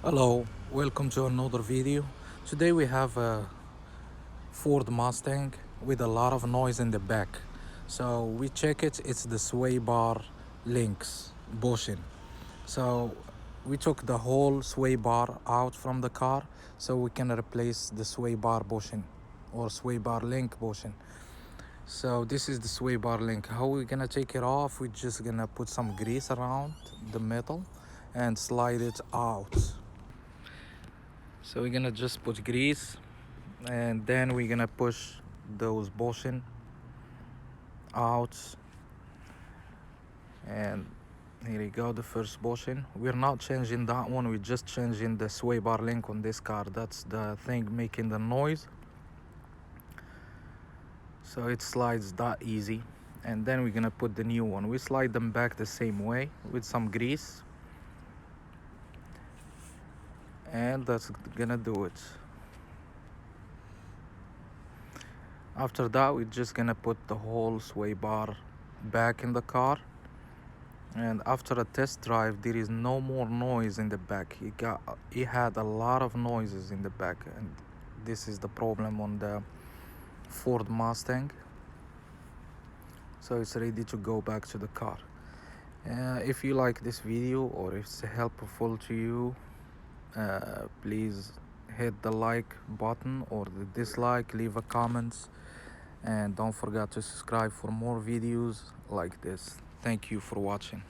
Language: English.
Hello, welcome to another video. Today we have a Ford Mustang with a lot of noise in the back. So we check it, it's the sway bar links bushing. So we took the whole sway bar out from the car so we can replace the sway bar bushing or sway bar link bushing. So this is the sway bar link. How we gonna take it off? We're just gonna put some grease around the metal and slide it out. So we're gonna just put grease and then we're gonna push those bushing out, and here you go, the first bushing. We're not changing that one, we're just changing the sway bar link on this car. That's the thing making the noise, so it slides that easy. And then we're gonna put the new one. We slide them back the same way with some grease, and that's gonna do it. After that, we're just gonna put the whole sway bar back in the car. And after a test drive, there is no more noise in the back. It had a lot of noises in the back, and this is the problem on the Ford Mustang. So it's ready to go back to the car. If you like this video or if it's helpful to you, please hit the like button or the dislike, leave a comment, and don't forget to subscribe for more videos like this. Thank you for watching.